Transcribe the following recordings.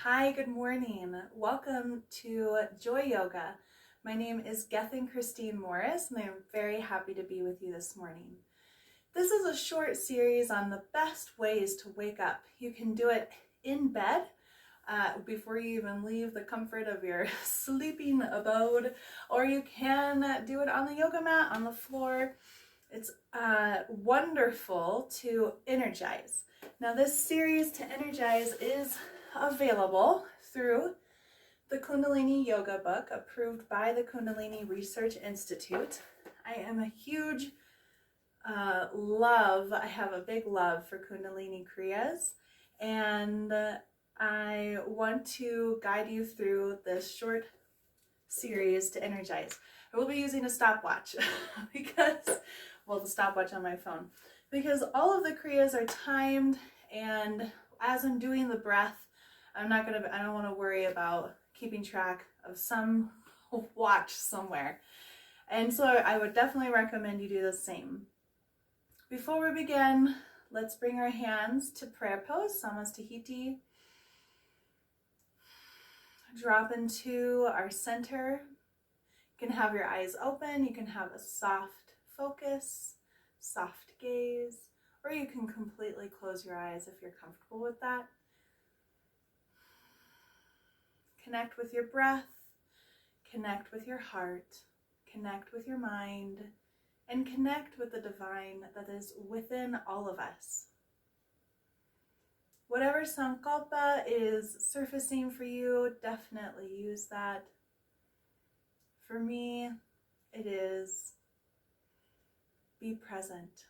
Hi, good morning. Welcome to Joy Yoga. My name is Gethin Christine Morris, and I'm very happy to be with you this morning. This is a short series on the best ways to wake up. You can do it in bed before you even leave the comfort of your sleeping abode, or you can do it on the yoga mat, on the floor. It's wonderful to energize. Now, this series to energize is available through the Kundalini Yoga book approved by the Kundalini Research Institute. I am a huge I have a big love for Kundalini Kriyas, and I want to guide you through this short series to energize. I will be using a stopwatch the stopwatch on my phone, because all of the Kriyas are timed, and as I'm doing the breath, I don't want to worry about keeping track of some watch somewhere. And so I would definitely recommend you do the same. Before we begin, let's bring our hands to prayer pose, Samastahiti. Drop into our center. You can have your eyes open, you can have a soft focus, soft gaze, or you can completely close your eyes if you're comfortable with that. Connect with your breath, connect with your heart, connect with your mind, and connect with the divine that is within all of us. Whatever sankalpa is surfacing for you, definitely use that. For me, it is be present.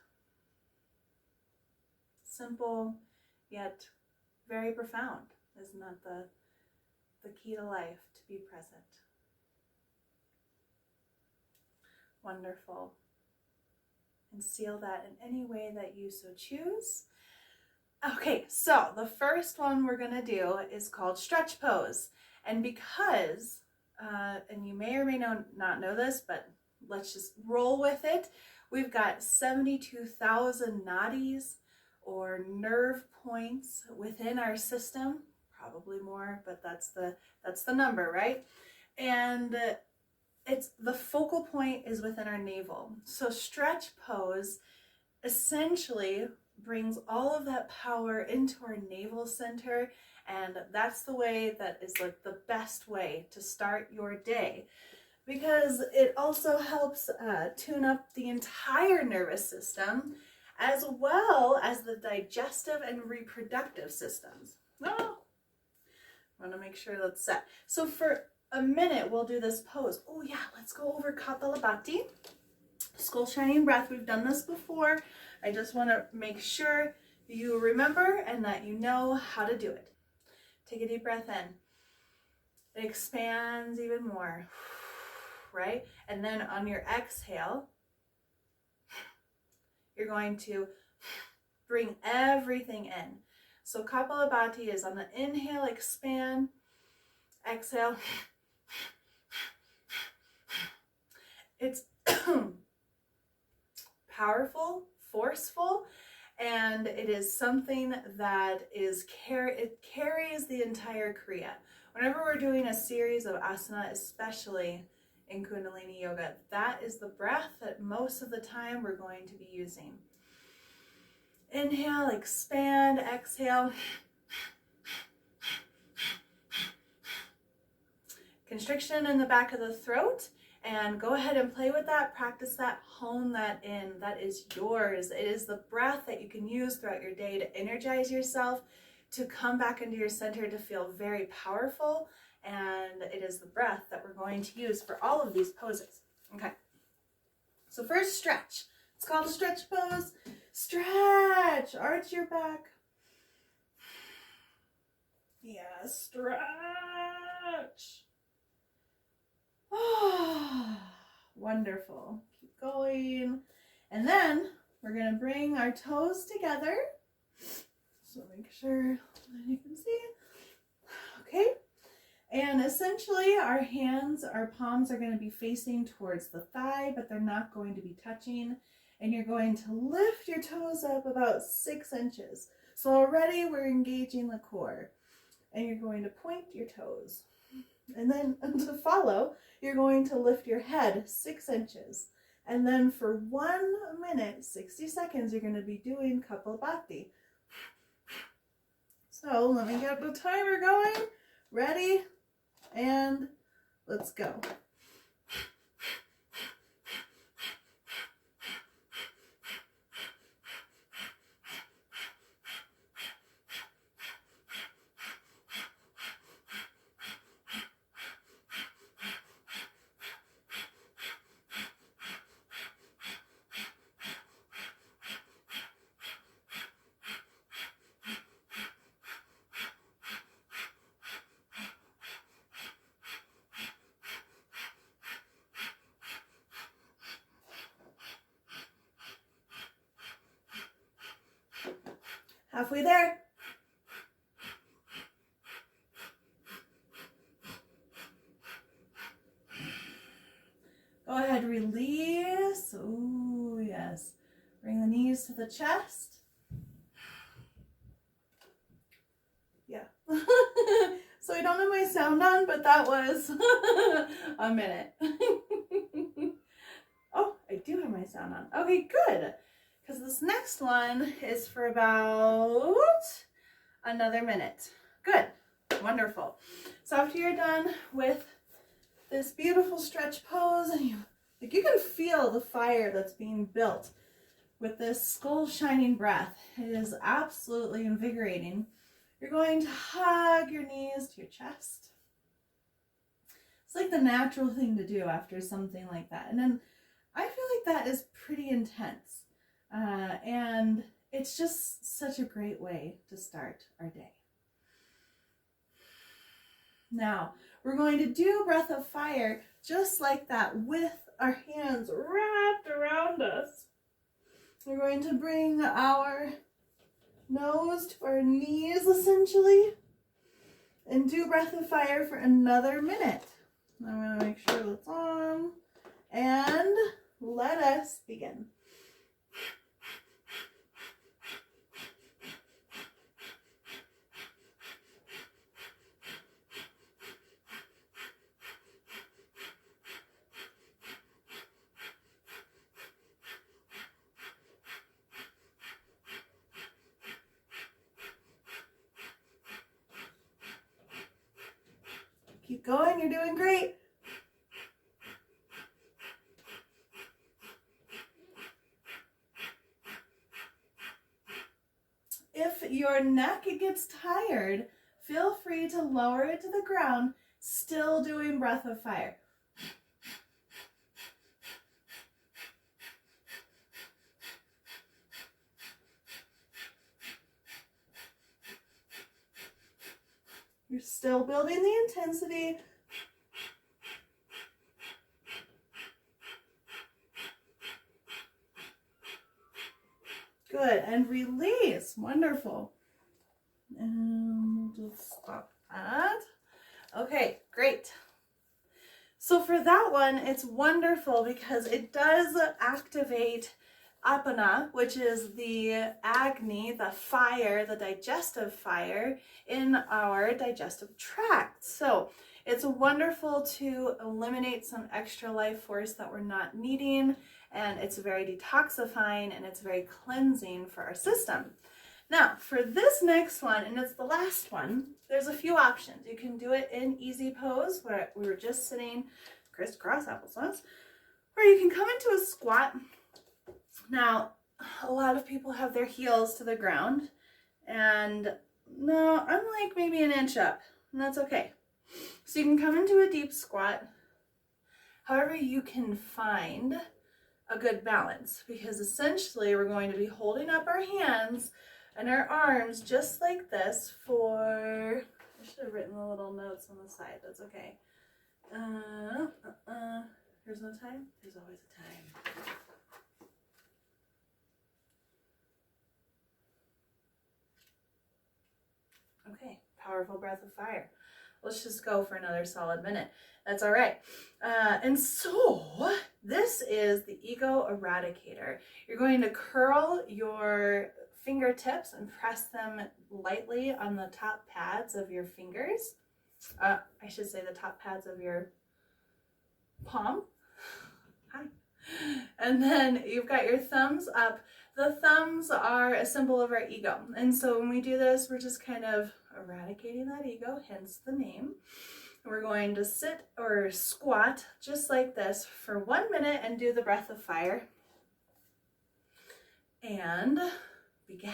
Simple, yet very profound. Isn't that the key to life, to be present? Wonderful. And seal that in any way that you so choose. Okay, so the first one we're going to do is called stretch pose. And because, and you may or may not know this, but let's just roll with it. We've got 72,000 nadis, or nerve points, within our system. Probably more, but that's the number, right? And it's the focal point is within our navel. So stretch pose essentially brings all of that power into our navel center, and that's the way that is like the best way to start your day, because it also helps tune up the entire nervous system, as well as the digestive and reproductive systems. Oh, I want to make sure that's set. So for a minute, we'll do this pose. Oh yeah, let's go over Kapalbati. Skull shining breath. We've done this before. I just want to make sure you remember and that you know how to do it. Take a deep breath in. It expands even more, right? And then on your exhale, you're going to bring everything in. So Kapalbati is on the inhale, expand, exhale. It's powerful, forceful, and it is something that it carries the entire Kriya. Whenever we're doing a series of asana, especially in Kundalini Yoga, that is the breath that most of the time we're going to be using. Inhale, expand, exhale. Constriction in the back of the throat, and go ahead and play with that, practice that, hone that in. That is yours. It is the breath that you can use throughout your day to energize yourself, to come back into your center, to feel very powerful, and it is the breath that we're going to use for all of these poses. Okay, so first, stretch. It's called a stretch pose. Stretch, arch your back. Yeah, stretch. Oh, wonderful. Keep going. And then we're going to bring our toes together. So make sure that you can see. Okay. And essentially our palms are going to be facing towards the thigh, but they're not going to be touching. And you're going to lift your toes up about 6 inches. So already we're engaging the core. and you're going to point your toes. And then to follow, you're going to lift your head 6 inches. And then for 1 minute, 60 seconds, you're going to be doing Kapalbati. So let me get the timer going. Ready? And let's go. Halfway there. Go ahead, release. Oh, yes. Bring the knees to the chest. Yeah. So I don't have my sound on, but that was a minute. Oh, I do have my sound on. Okay, good. Because this next one is for about another minute. Good. Wonderful. So after you're done with this beautiful stretch pose, and you can feel the fire that's being built with this skull shining breath. It is absolutely invigorating. You're going to hug your knees to your chest. It's like the natural thing to do after something like that. And then I feel like that is pretty intense. And it's just such a great way to start our day. Now, we're going to do a breath of fire just like that with our hands wrapped around us. We're going to bring our nose to our knees essentially and do breath of fire for another minute. I'm going to make sure that's on and let us begin. Keep going, you're doing great. If your neck gets tired, feel free to lower it to the ground, still doing breath of fire. You're still building the intensity. Good, and release. Wonderful. And we'll just stop that. Okay, great. So for that one, it's wonderful because it does activate apana, which is the agni, the fire, the digestive fire in our digestive tract. So it's wonderful to eliminate some extra life force that we're not needing, and it's very detoxifying and it's very cleansing for our system. Now, for this next one, and it's the last one, there's a few options. You can do it in easy pose where we were just sitting crisscross applesauce, or you can come into a squat. Now, a lot of people have their heels to the ground, and no, I'm like maybe an inch up, and that's okay. So you can come into a deep squat. However, you can find a good balance, because essentially we're going to be holding up our hands and our arms just like this for, I should have written the little notes on the side, that's okay. There's no time? There's always a time. Okay, powerful breath of fire. Let's just go for another solid minute. That's all right. And so this is the ego eradicator. You're going to curl your fingertips and press them lightly on the top pads of your fingers. I should say the top pads of your palm. Hi. And then you've got your thumbs up. The thumbs are a symbol of our ego. And so when we do this, we're just kind of eradicating that ego, hence the name. We're going to sit or squat just like this for 1 minute and do the breath of fire. And begin.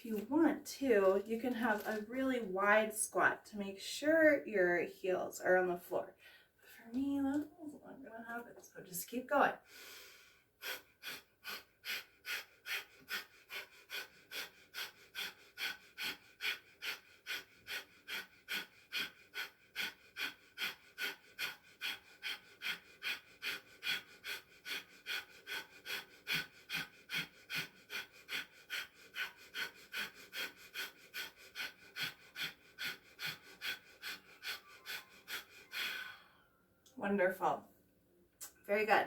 If you want to, you can have a really wide squat to make sure your heels are on the floor. For me, that's not going to happen, so just keep going. Wonderful. Very good.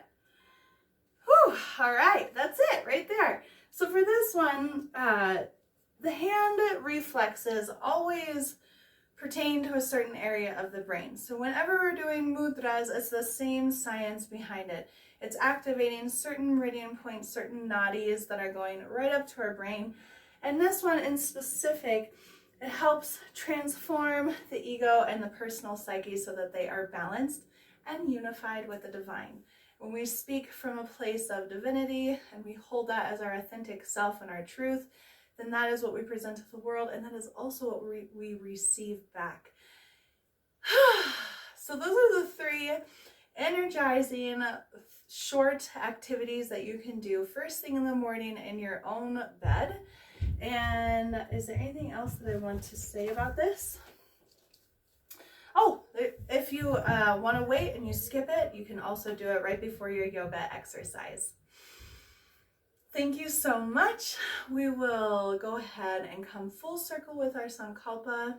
Whew. All right, that's it right there. So for this one, the hand reflexes always pertain to a certain area of the brain. So whenever we're doing mudras, it's the same science behind it. It's activating certain meridian points, certain nadis that are going right up to our brain. And this one in specific, it helps transform the ego and the personal psyche so that they are balanced and unified with the divine. When we speak from a place of divinity and we hold that as our authentic self and our truth, then that is what we present to the world, and that is also what we receive back. So those are the 3 energizing short activities that you can do first thing in the morning in your own bed. And is there anything else that I want to say about this? Oh, if you want to wait and you skip it, you can also do it right before your yoga exercise. Thank you so much. We will go ahead and come full circle with our Sankalpa,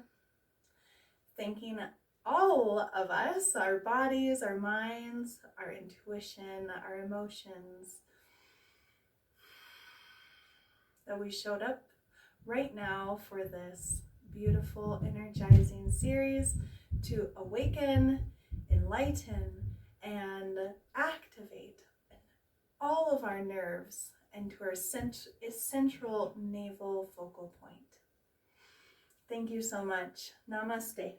thanking all of us, our bodies, our minds, our intuition, our emotions, that we showed up right now for this beautiful, energizing series to awaken, enlighten, and activate all of our nerves into our central navel focal point. Thank you so much. Namaste.